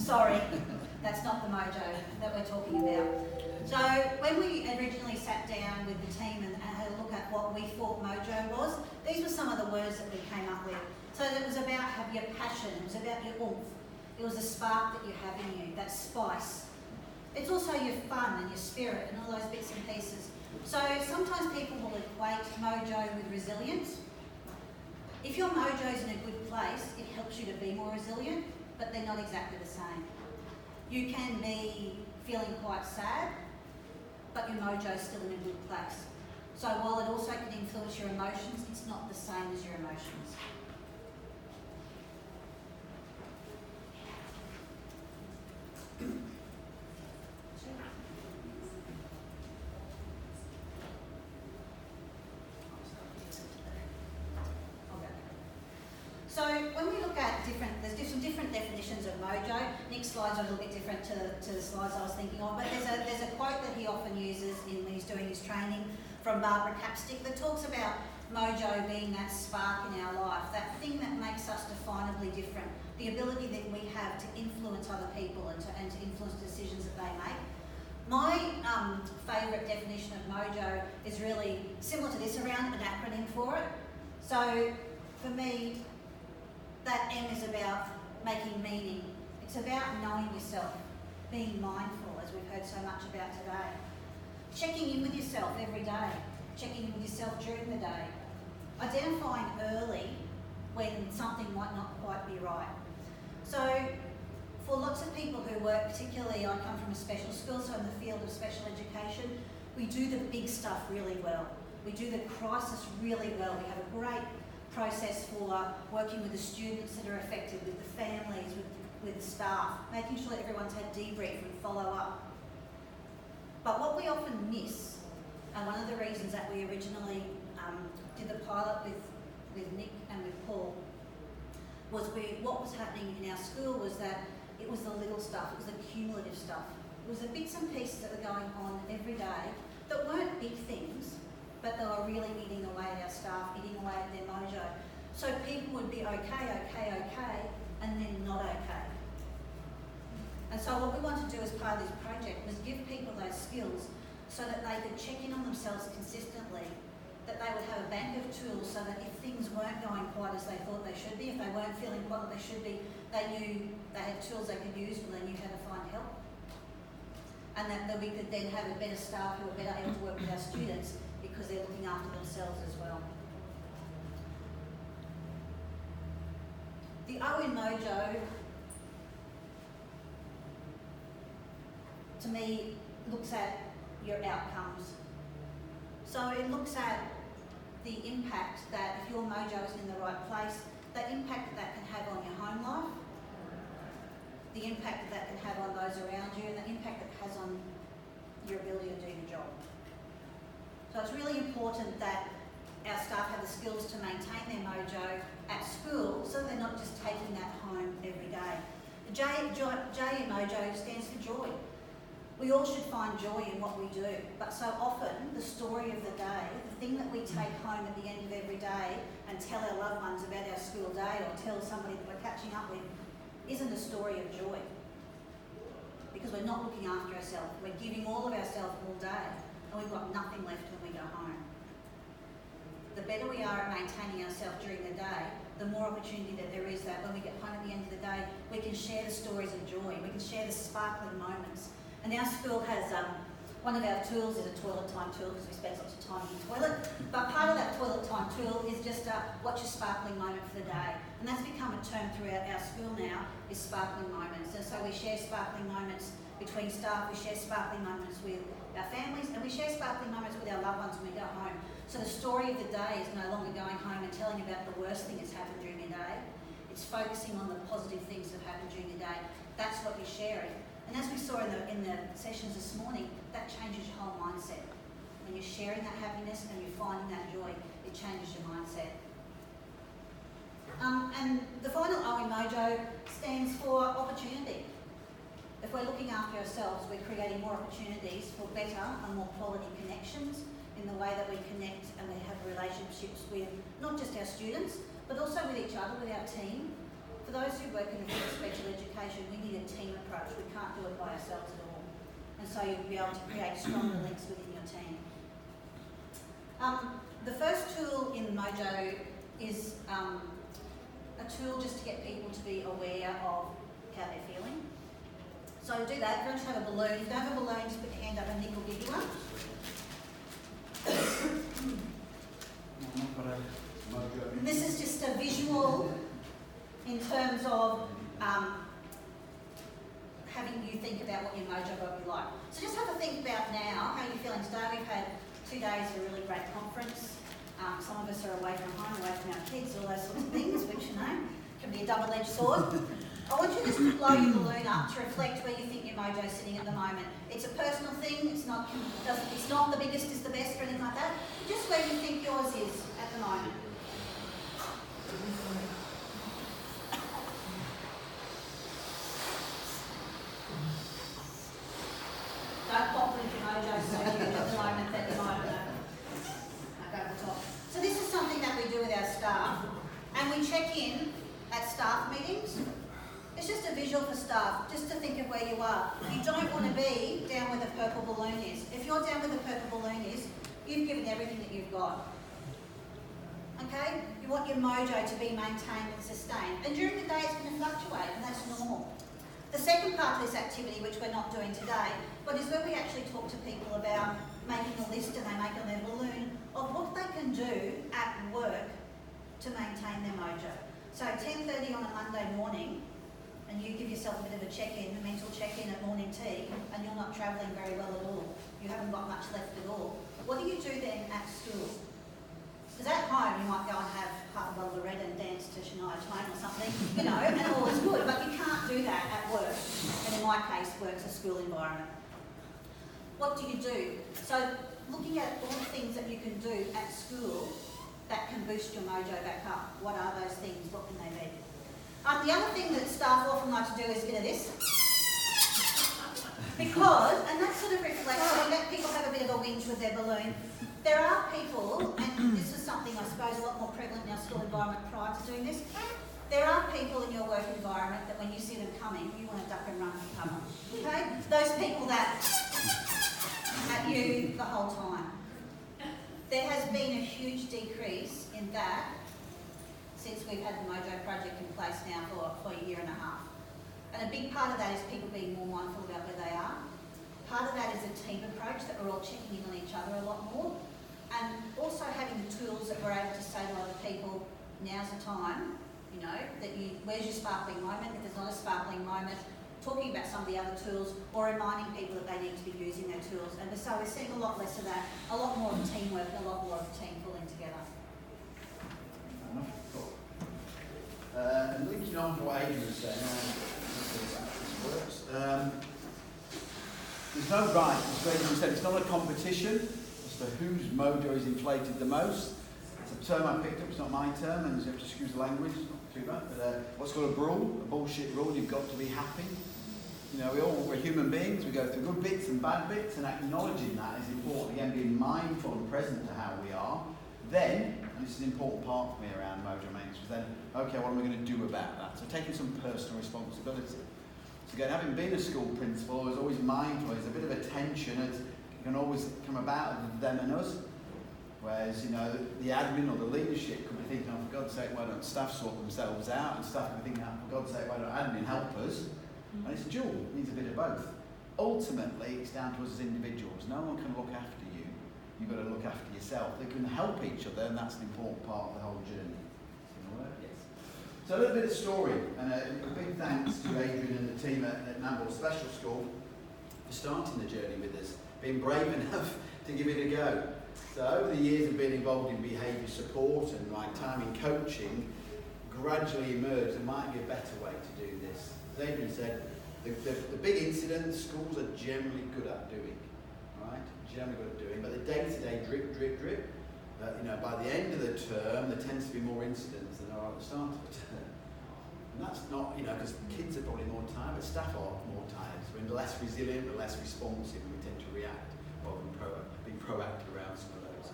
Sorry, that's not the Mojo that we're talking about. So when we originally sat down with the team and had a look at what we thought Mojo was, these were some of the words that we came up with. So it was about have your passion, it was about your oomph, it was the spark that you have in you, that spice. It's also your fun and your spirit and all those bits and pieces. So sometimes people will equate Mojo with resilience. If your Mojo's in a good place, it helps you to be more resilient, but they're not exactly the same. You can be feeling quite sad, but your Mojo's still in a good place. So while it also can influence your emotions, it's not the same as your emotions. So when we look at there's some different definitions of Mojo. Nick's slides are a little bit different to the slides I was thinking of, but there's a quote that he often uses when he's doing his training from Barbara Capstick that talks about Mojo being that spark in our life, that thing that makes us definably different, the ability that we have to influence other people and to influence decisions that they make. My favourite definition of Mojo is really similar to this, around an acronym for it. So for me, that M is about making meaning. It's about knowing yourself, being mindful, as we've heard so much about today. Checking in with yourself every day, checking in with yourself during the day. Identifying early when something might not quite be right. So for lots of people who work, particularly I come from a special school, so in the field of special education, we do the big stuff really well. We do the crisis really well. We have a great process for working with the students that are affected, with the families, with the staff, making sure that everyone's had debrief and follow up. But what we often miss, and one of the reasons that we originally did the pilot with Nick and with Paul, was what was happening in our school was that it was the little stuff, it was the cumulative stuff. It was the bits and pieces that were going on every day that weren't big things, but they were really eating away at our staff, eating away at their mojo. So people would be okay, and then not okay. And so what we want to do as part of this project was give people those skills so that they could check in on themselves consistently, that they would have a bank of tools so that if things weren't going quite as they thought they should be, if they weren't feeling quite like they should be, they knew they had tools they could use when they knew how to find help. And that we could then have a better staff who are better able to work with our students because they're looking after themselves as well. The O in Mojo, to me, looks at your outcomes. So it looks at the impact that if your Mojo is in the right place, the impact that can have on your home life, the impact that can have on those around you, and the impact that has on your ability to do your job. So it's really important that our staff have the skills to maintain their mojo at school so they're not just taking that home every day. The J in Mojo stands for joy. We all should find joy in what we do, but so often the story of the day, the thing that we take home at the end of every day and tell our loved ones about our school day or tell somebody that we're catching up with, isn't a story of joy. Because we're not looking after ourselves. We're giving all of ourselves all day and we've got nothing left when we go home. The better we are at maintaining ourselves during the day, the more opportunity that there is that when we get home at the end of the day, we can share the stories of joy. We can share the sparkling moments. And our school has, one of our tools is a toilet time tool because we spend lots of time in the toilet. But part of that toilet time tool is just what's your sparkling moment for the day. And that's become a term throughout our school now, is sparkling moments. And so we share sparkling moments between staff, we share sparkling moments with our families, and we share sparkling moments with our loved ones when we go home. So the story of the day is no longer going home and telling about the worst thing that's happened during your day. It's focusing on the positive things that have happened during your day. That's what you're sharing. And as we saw in the sessions this morning, that changes your whole mindset. When you're sharing that happiness and you're finding that joy, it changes your mindset. And the final O in Mojo stands for opportunity. If we're looking after ourselves, we're creating more opportunities for better and more quality connections in the way that we connect and we have relationships with not just our students, but also with each other, with our team. For those who work in the field of special education, we need a team ourselves at all. And so you'll be able to create stronger links within your team. The first tool in Mojo is a tool just to get people to be aware of how they're feeling. So to do that, everyone should have a balloon. If you don't have a balloon, just put your hand up and Nick will give you one. And this is just a visual in terms of having you think about what your mojo will be like. So just have a think about now how you're feeling today. We've had 2 days of a really great conference. Some of us are away from home, away from our kids, all those sorts of things, which, you know, can be a double-edged sword. I want you just to blow your balloon up to reflect where you think your mojo is sitting at the moment. It's a personal thing, it's not the biggest is the best or anything like that. Just where you think yours is at the moment. Don't pop with your mojo so huge at the moment that you might go to the top. So this is something that we do with our staff, and we check in at staff meetings. It's just a visual for staff, just to think of where you are. You don't want to be down where the purple balloon is. If you're down where the purple balloon is, you've given everything that you've got. Okay? You want your mojo to be maintained and sustained. And during the day it's going to fluctuate, and that's normal. The second part of this activity, which we're not doing today, but is where we actually talk to people about making a list, and they make on their balloon of what they can do at work to maintain their mojo. So 10:30 on a Monday morning, and you give yourself a bit of a check-in, a mental check-in at morning tea, and you're not travelling very well at all. You haven't got much left at all. What do you do then at school? Because at home you might go and have half a bottle of red and dance to Shania Twain or something, you know, and all is good, but you can't do that at work. And in my case, work's a school environment. What do you do? So looking at all the things that you can do at school that can boost your mojo back up. What are those things? What can they be? The other thing that staff often like to do is a bit of this. Because, and that sort of reflects, when you let people have a bit of a whinge with their balloon, there are people, and this is something I suppose a lot more prevalent in our school environment prior to doing this, there are people in your work environment that when you see them coming, you want to duck and run for cover. Okay? Those people that at you the whole time. There has been a huge decrease in that since we've had the Mojo project in place now for a year and a half. And a big part of that is people being more mindful about where they are. Part of that is a team approach, that we're all checking in on each other a lot more. And also having the tools that we're able to say to other people, now's the time, you know, where's your sparkling moment? If there's not a sparkling moment, talking about some of the other tools, or reminding people that they need to be using their tools. And so we're seeing a lot less of that, a lot more of teamwork, and a lot more of team pulling together. And linking on to what Adrian was saying, this works. There's no right, as Adrian said, it's not a competition as to whose mojo is inflated the most. It's a term I picked up, it's not my term, and you have to excuse the language, it's not too bad, but what's called a bullshit rule, you've got to be happy. You know, we're human beings, we go through good bits and bad bits, and acknowledging that is important. Again, being mindful and present to how we are. Then, and this is an important part for me around Mojo-Maintenance, was then, okay, what am I going to do about that? So taking some personal responsibility. So again, having been a school principal, I was always mindful, there's a bit of a tension, it can always come about of them and us. Whereas, you know, the admin or the leadership could be thinking, oh, for God's sake, why don't staff sort themselves out? And staff could be thinking, oh, for God's sake, why don't admin help us? And it's a dual, it needs a bit of both. Ultimately, it's down to us as individuals. No one can look after you. You've got to look after yourself. They can help each other, and that's an important part of the whole journey. Yes. So a little bit of story, and a big thanks to Adrian and the team at Nambour Special School for starting the journey with us, being brave enough to give it a go. So over the years of being involved in behaviour support and my time in coaching, gradually emerged there might be a better way to do this. As Adrian said, the big incidents schools are generally good at doing, right? Generally good at doing, but the day-to-day drip, you know, by the end of the term, there tends to be more incidents than there are at the start of the term. And that's not, you know, because kids are probably more tired, but staff are more tired. So we're less resilient, we're less responsive, and we tend to react rather than being proactive around some of those.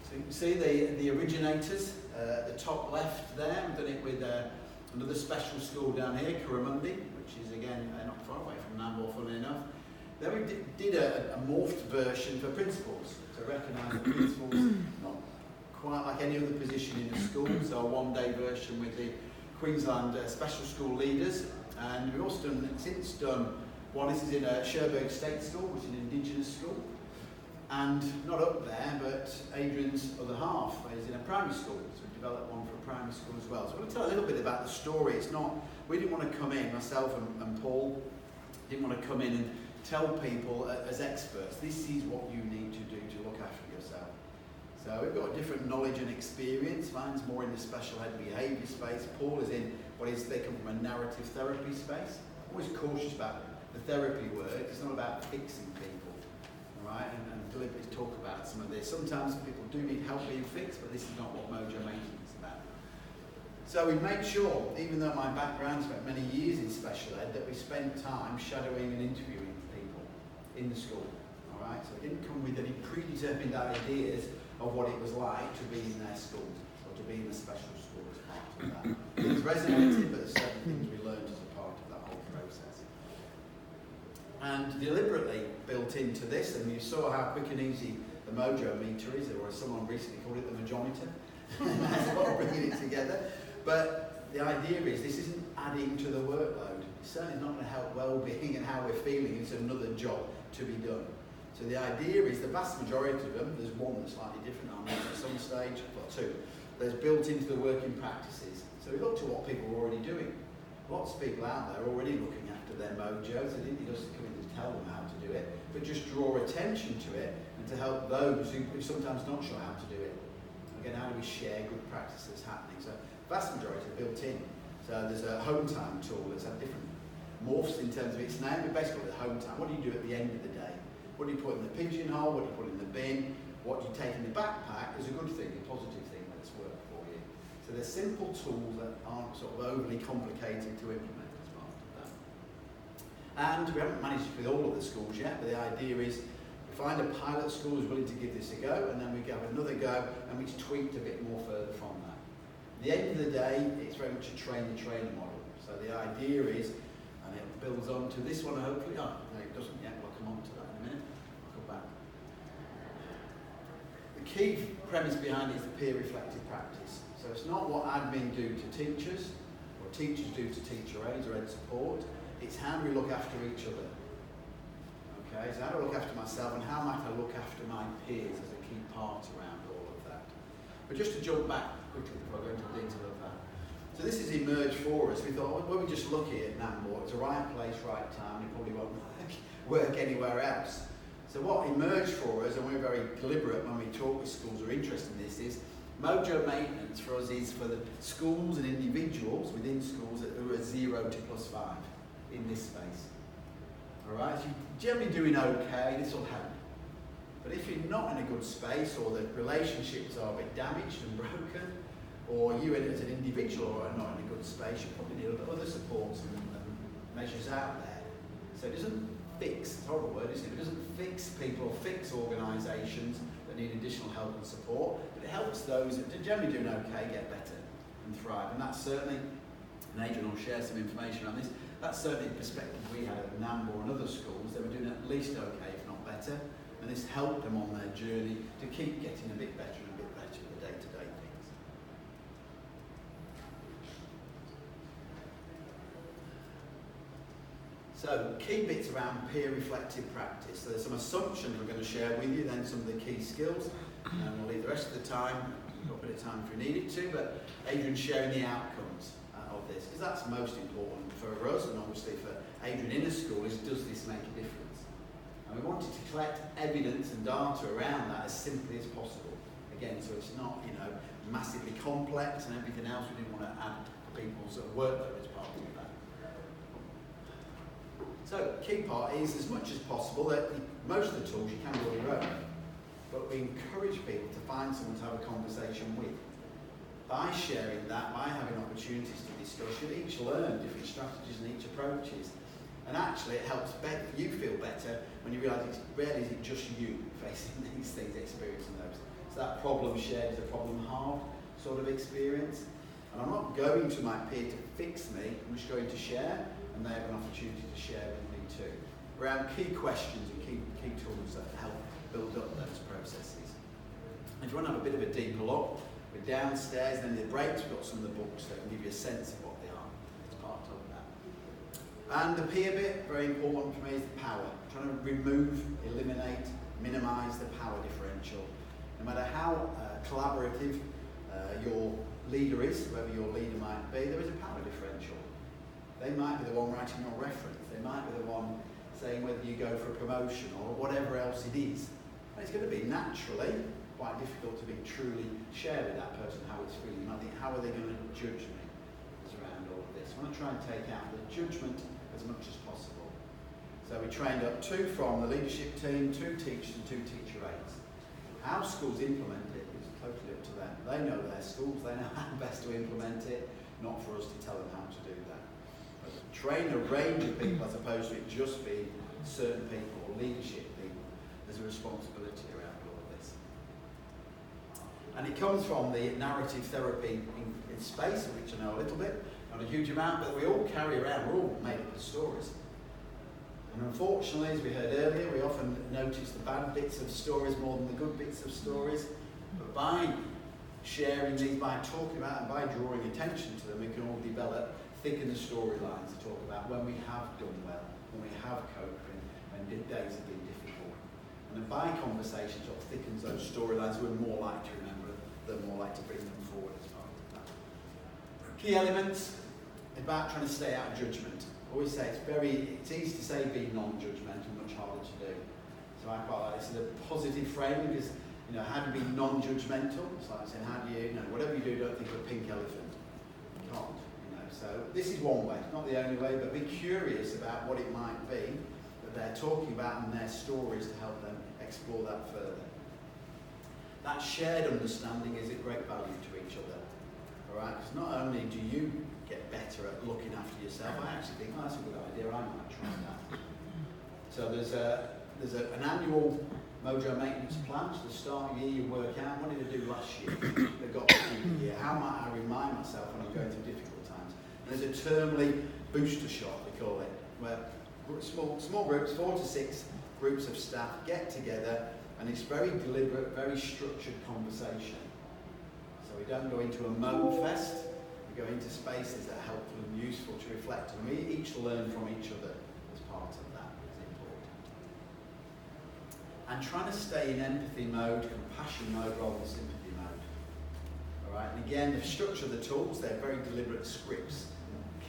So you can see the originators at the top left there. We've done it with another special school down here, Curramundi, which is again a not-for-profit far away from Nambour, funnily enough. Then we did a morphed version for principals, to recognise that principals not quite like any other position in the school, so a one-day version with the Queensland Special School leaders. And we've also since done one. This is in a Cherbourg State School, which is an Indigenous school. And not up there, but Adrian's other half is in a primary school. So we developed one for a primary school as well. So I want to tell a little bit about the story. It's not, we didn't want to come in, myself and Paul, didn't want to come in and tell people as experts, this is what you need to do to look after yourself. So we've got a different knowledge and experience. Mine's more in the special ed behaviour space. Paul is in they come from a narrative therapy space. I'm always cautious about the therapy word. It's not about fixing people, all right? And deliberately talk about some of this. Sometimes people do need help being fixed, but this is not what Mojo-Maintenance is about. So we made sure, even though my background spent many years in special ed, that we spent time shadowing and interviewing people in the school, all right? So we didn't come with any predetermined ideas of what it was like to be in their school or to be in a special school as part of that. Things resonated, but there's certain things we learned as a part of that whole process. And deliberately built into this, and you saw how quick and easy the Mojo meter is, or as someone recently called it, the Mojo-meter. That's what bringing it together. But the idea is this isn't adding to the workload. It's certainly not going to help well-being and how we're feeling. It's another job to be done. So the idea is the vast majority of them, there's one that's slightly different on at some stage, but two, there's built into the working practices. So we looked at what people were already doing. Lots of people out there already looking after their mojos. They didn't just come in to tell them how to do it, but just draw attention to it and to help those who sometimes not sure how to do it. Again, how do we share good practices happening? So vast majority are built in. So there's a home time tool that's had different morphs in terms of its name, but basically the home time. What do you do at the end of the day? What do you put in the pigeonhole? What do you put in the bin? What do you take in the backpack is a good thing, a positive thing that's worked for you. So there's simple tools that aren't sort of overly complicated to implement as part of that. And we haven't managed with all of the schools yet, but the idea is we find a pilot school who's willing to give this a go, and then we have another go, and we tweaked a bit more further from that. At the end of the day, it's very much a train-the-trainer model. So the idea is, and it builds on to this one hopefully, no it doesn't yet, we'll come on to that in a minute. I'll go back. The key premise behind it is the peer-reflective practice. So it's not what admin do to teachers, or teachers do to teacher aides or ed support, it's how do we look after each other. Okay, so how do I look after myself and how might I look after my peers as a key part around all of that. But just to jump back quickly before I go into the detail of that. So this has emerged for us. We thought, well, we're just lucky at Nambour. It's the right place, right time. It probably won't work anywhere else. So what emerged for us, and we're very deliberate when we talk with schools who are interested in this, is Mojo-Maintenance for us is for the schools and individuals within schools that are 0 to +5 in this space. All right, so you're generally doing okay, this will help. But if you're not in a good space, or the relationships are a bit damaged and broken, or you as an individual are not in a good space, you probably need other supports and measures out there. So it doesn't fix, it's a horrible word, isn't it? It doesn't fix people or fix organisations that need additional help and support, but it helps those that are generally doing okay get better and thrive. And that's certainly, and Adrian will share some information on this, that's certainly the perspective we had at Nambour and other schools. They were doing at least okay, if not better, and this helped them on their journey to keep getting a bit better and a bit better at the day-to-day things. So, key bits around peer-reflective practice. So there's some assumptions we're going to share with you, then some of the key skills, and we'll leave the rest of the time, we've got a bit of time if we need it to, but Adrian's sharing the outcomes of this, because that's most important for us, and obviously for Adrian in a school, is does this make a difference? And we wanted to collect evidence and data around that as simply as possible. Again, so it's not, massively complex and everything else. We didn't want to add to people's workload as part of that. So, key part is, as much as possible, that most of the tools you can do on your own, but we encourage people to find someone to have a conversation with. By sharing that, by having opportunities to discuss, you'll each learn different strategies and each approaches. And actually it helps you feel better when you realise it's rarely is it just you facing these things, experiencing those. So that problem shared is a problem halved sort of experience. And I'm not going to my peer to fix me, I'm just going to share, and they have an opportunity to share with around key questions and key tools that help build up those processes. If you want to have a bit of a deeper look, we're downstairs, then in the breaks we've got some of the books that can give you a sense of what they are as part of that. And the peer bit, very important for me, is the power. Trying to remove, eliminate, minimise the power differential. No matter how collaborative your leader is, whoever your leader might be, there is a power differential. They might be the one writing your reference. They might be the one saying whether you go for a promotion or whatever else it is. And it's going to be naturally quite difficult to be truly share with that person how it's feeling. I think, how are they going to judge me as around all of this? I want to try and take out the judgment as much as possible. So we trained up 2 from the leadership team, 2 teachers and 2 teacher aides. How schools implement it is totally up to them. They know their schools, they know how best to implement it, not for us to tell them how to do that. But train a range of people as opposed to it just being certain people or leadership people. There's a responsibility around all of this. And it comes from the narrative therapy in space, of which I know a little bit, not a huge amount, but we all carry around, we're all made up of stories. And unfortunately, as we heard earlier, we often notice the bad bits of stories more than the good bits of stories. But by sharing these, by talking about and by drawing attention to them, we can all develop, thicken the storylines to talk about when we have done well, when we have coped, when days have been difficult. And then by conversation sort of thickens those storylines, we're more likely to remember them, more likely to bring them forward as part of that. Key elements about trying to stay out of judgment. I always say it's easy to say be non-judgmental, much harder to do. So I quite like this as a positive frame because, how do you be non-judgmental? It's like saying, how do you, whatever you do, don't think of a pink elephant. You can't, So this is one way, not the only way, but be curious about what it might be that they're talking about and their stories to help them explore that further. That shared understanding is of great value to each other. All right? Because not only do you get better at looking after yourself, I actually think, that's a good idea, I might try that. So there's an annual Mojo-Maintenance plan. So the start of the year you work out, what did I do last year? They've got to the year. How might I remind myself when I'm going through difficult times? And there's a termly booster shot, we call it, where small groups, 4 to 6 groups of staff get together, and it's very deliberate, very structured conversation. So we don't go into a moan fest. We go into spaces that are helpful and useful to reflect, and we each learn from each other as part of that. It's important. And trying to stay in empathy mode, compassion mode, rather than sympathy mode. All right. And again, the structure of the tools, they're very deliberate scripts,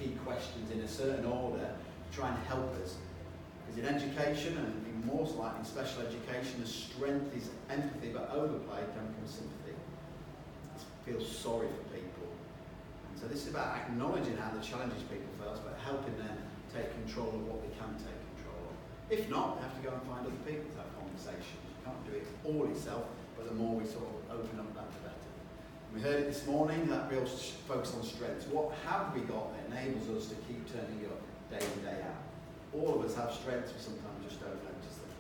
key questions in a certain order, to try and help us. Because in education, and even more so like in special education, the strength is empathy, but overplay comes from sympathy. Feel sorry for people. So this is about acknowledging how the challenges people face, but helping them take control of what they can take control of. If not, they have to go and find other people to have conversations. You can't do it all yourself, but the more we sort of open up that, the better. We heard it this morning, that real focus on strengths. What have we got that enables us to keep turning up day in, day out? All of us have strengths, we sometimes just don't notice them.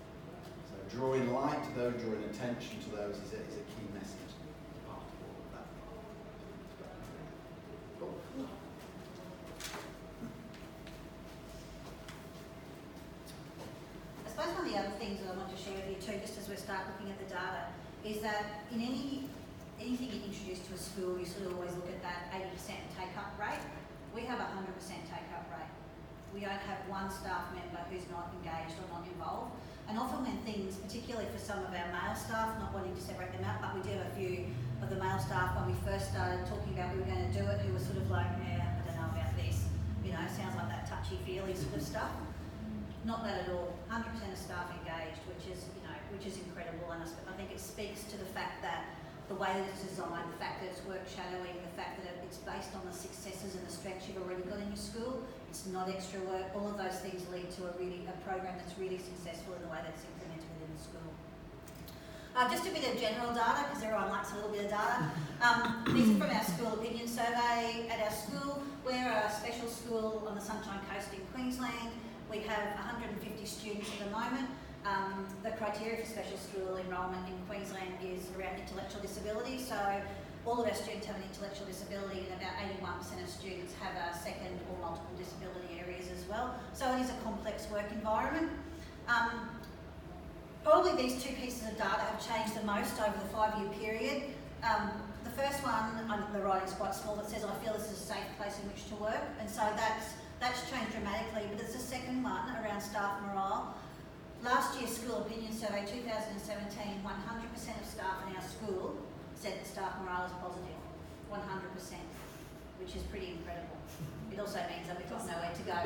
So drawing light to those, drawing attention to those is a key message. I suppose one of the other things that I want to share with you too, just as we start looking at the data, is that in anything you introduce to a school, you sort of always look at that 80% take-up rate. We have a 100% take-up rate. We don't have one staff member who's not engaged or not involved. And often when things, particularly for some of our male staff, not wanting to separate them out, but we do have a few of the male staff when we first started talking about we were going to do it, who were sort of like, I don't know about this. Sounds like that touchy-feely sort of stuff. Not that at all. 100% of staff engaged, which is incredible, and I think it speaks to the fact that the way that it's designed, the fact that it's work shadowing, the fact that it's based on the successes and the strengths you've already got in your school. It's not extra work. All of those things lead to a program that's really successful in the way that it's implemented within the school. Just a bit of general data, because everyone likes a little bit of data. These are from our school opinion survey. At our school, we're a special school on the Sunshine Coast in Queensland. We have 150 students at the moment. The criteria for special school enrolment in Queensland is around intellectual disability. So all of our students have an intellectual disability, and about 81% of students have a second or multiple disability areas as well. So it is a complex work environment. Probably these two pieces of data have changed the most over the 5-year period. The first one, the writing's quite small, that says, I feel this is a safe place in which to work, and so that's changed dramatically, but it's the second one around staff morale. Last year's school opinion survey, 2017, 100% of staff in our school said that staff morale is positive, 100%, which is pretty incredible. It also means that we've got nowhere to go.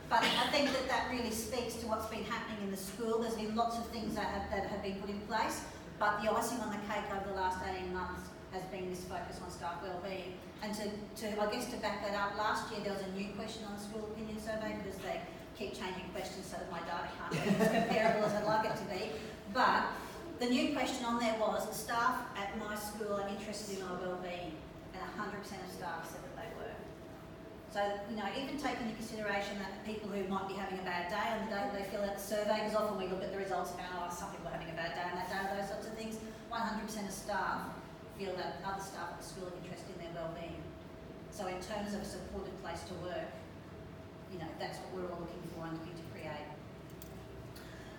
But I think that really speaks to what's been happening in the school. There's been lots of things that have been put in place, but the icing on the cake over the last 18 months has been this focus on staff wellbeing. And I guess to back that up, last year there was a new question on the school opinion survey because they keep changing questions so that my data can't be as comparable as I'd like it to be. But the new question on there was, staff at my school are interested in my wellbeing, and 100% of staff said that they were. So, even taking into consideration that people who might be having a bad day on the day that they fill out the survey, because often we look at the results and go, some people are having a bad day on that day, those sorts of things, 100% of staff feel that other staff at the school are interested in their wellbeing. So in terms of a supported place to work, that's what we're all looking for and looking to create.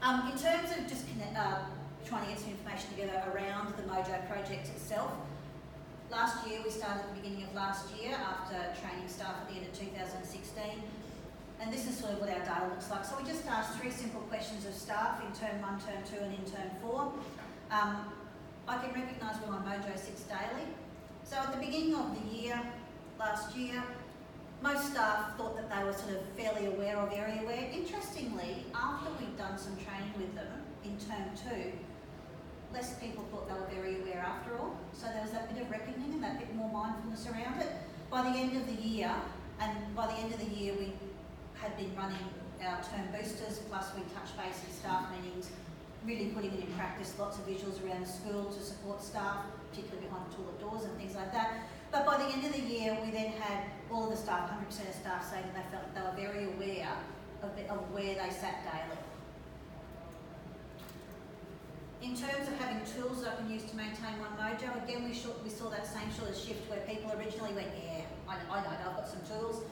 In terms of just trying to get some information together around the Mojo project itself, last year we started at the beginning of last year after training staff at the end of 2016, and this is sort of what our data looks like. So we just asked 3 simple questions of staff in term 1, term 2 and in term 4. I can recognise when my Mojo sits daily. So at the beginning of the year, last year, most staff thought that they were sort of fairly aware or very aware. Interestingly, after we'd done some training with them in term 2, less people thought they were very aware after all. So there was that bit of reckoning and that bit more mindfulness around it. By the end of the year, we had been running our term boosters, plus we touched base in staff meetings, really putting it in practice, lots of visuals around the school to support staff, particularly behind toilet doors and things like that. But by the end of the year, we then had all of the staff, 100% of staff, saying that they felt they were very aware of where they sat daily. In terms of having tools that I can use to maintain my Mojo, again, we saw that same sort of shift where people originally went, yeah, I know, I've got some tools.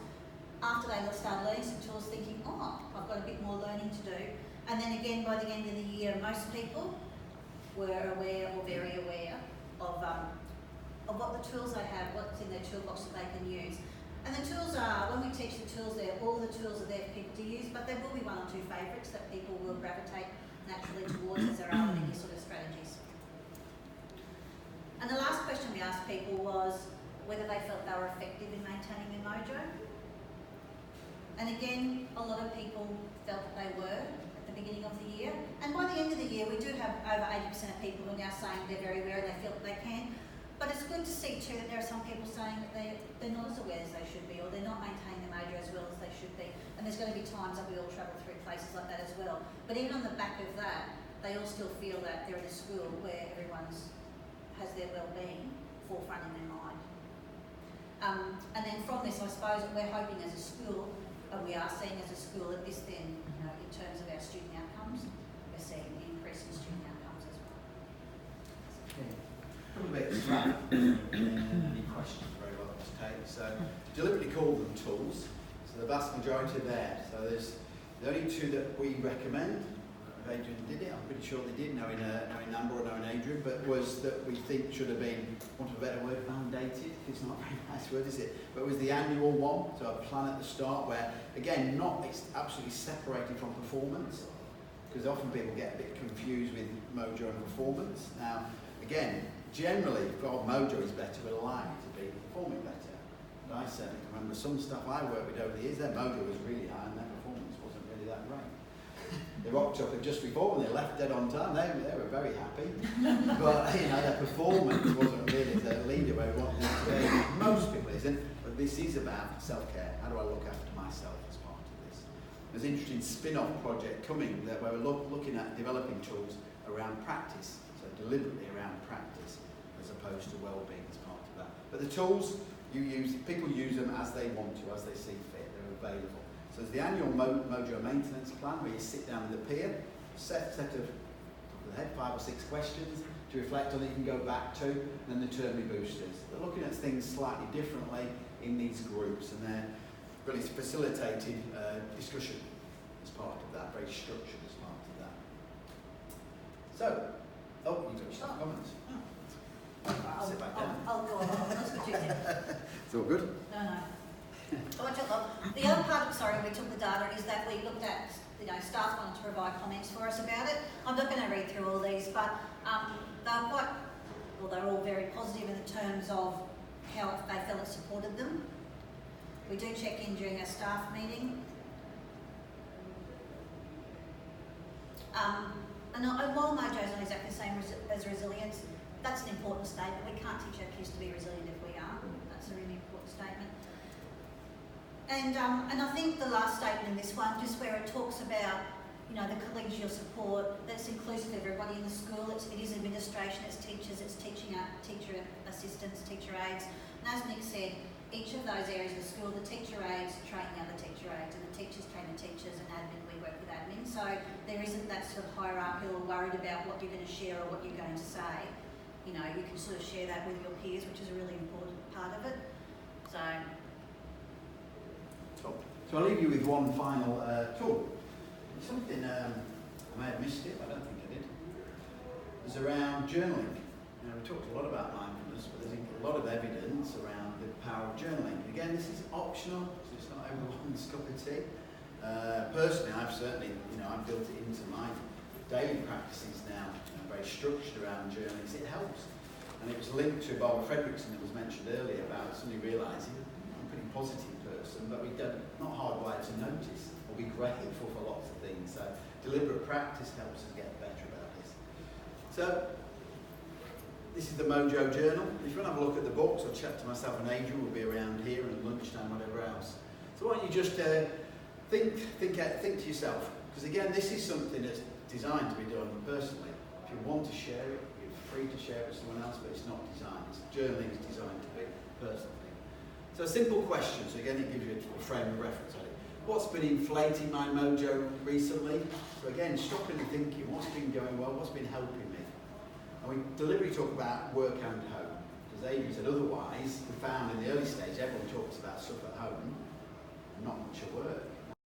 After they started learning some tools, thinking, I've got a bit more learning to do. And then again, by the end of the year, most people were aware or very aware of what the tools they have, what's in their toolbox that they can use. And the tools are, when we teach the tools there, all the tools are there for people to use, but there will be 1 or 2 favourites that people will gravitate naturally towards as there are with any sort of strategies. And the last question we asked people was whether they felt they were effective in maintaining their Mojo. And again, a lot of people felt that they were at the beginning of the year. And by the end of the year, we do have over 80% of people who are now saying they're very aware and they feel that they can. But it's good to see too that there are some people saying that they're not as aware as they should be, or they're not maintaining their Mojo as well as they should be. And there's going to be times that we all travel through places like that as well. But even on the back of that, they all still feel that they're in a school where everyone has their well-being forefront in their mind. And then from this, I suppose we're hoping as a school, and we are seeing as a school that this then, in terms of our student outcomes, we're seeing an increase in student outcomes as well. A little bit flat. Any questions? Very well to take. So, deliberately call them tools. So the vast majority are there. So there's the only 2 that we recommend. Adrian did it. I'm pretty sure they did. Knowing Nambour or knowing Adrian, but was that we think should have been, want a better word, mandated. It's not a very nice word, is it? But it was the annual one. So a plan at the start where, again, it's absolutely separated from performance, because often people get a bit confused with Mojo and performance. Now, again, generally, if our Mojo is better, we're likely to be performing better. But I certainly can remember some stuff I worked with over the years, their Mojo was really high and their performance wasn't really that great. They rocked up just before when they left dead on time, they were very happy. But, their performance wasn't really the leader where we wanted them to be. Most people isn't, but this is about self-care. How do I look after myself as part of this? There's an interesting spin-off project coming where we're looking at developing tools around practice, so deliberately around practice, as opposed to well-being as part of that. But the tools people use them as they want to, as they see fit. They're available. So there's the annual Mojo-Maintenance plan where you sit down with a peer, set of, top of the head, 5 or 6 questions to reflect on that you can go back to, and then the termly boosters. They're looking at things slightly differently in these groups, and but it's facilitated discussion as part of that, very structured as part of that. So, oh, you've got some comments. Sit back down. I'll go on. That's what you did. It's all good? No. So what you look, the other part, sorry, when we took the data is that we looked at, staff wanted to provide comments for us about it. I'm not going to read through all these, but they're all very positive in terms of how they felt it supported them. We do check in during our staff meeting. And while Mojo's not exactly the same as resilience, that's an important statement. We can't teach our kids to be resilient if we are. That's a really important statement. And I think the last statement in this one, just where it talks about, the collegial support, that's inclusive of everybody in the school. It is administration, it's teachers, it's teacher assistants, teacher aides. And as Nick said, each of those areas of the school, the teacher aides train the other teacher aides, and the teachers train the teachers, and admin, we work with admin. So there isn't that sort of hierarchy or worried about what you're going to share or what you're going to say. You can sort of share that with your peers, which is a really important part of it. So I'll leave you with one final tool. It's something, I may have missed it, but I don't think I did. It's around journaling. We talked a lot about mindfulness, but there's a lot of evidence around the power of journaling. Again, this is optional, so it's not everyone's cup of tea. Personally, I've certainly, I've built it into my daily practices now. I'm very structured around journaling. It helps. And it was linked to Barbara Fredrickson that was mentioned earlier about suddenly realising I'm a pretty positive person, but we don't, not hardwired to notice or be grateful for lots of things. So deliberate practice helps us get better about this. So this is the Mojo Journal. If you want to have a look at the books, I'll chat to myself and Adrian, we'll be around here and lunchtime, whatever else. So why don't you just think to yourself, because again, this is something that's designed to be done personally. If you want to share it, you're free to share it with someone else, but it's not designed. Journaling is designed to be personal. So a simple question, so again it gives you a frame of reference on it. What's been inflating my mojo recently? So again, stopping and thinking, what's been going well, what's been helping me? And we deliberately talk about work and home, because Adrian said otherwise, we found in the early stage, everyone talks about stuff at home, and not much at work.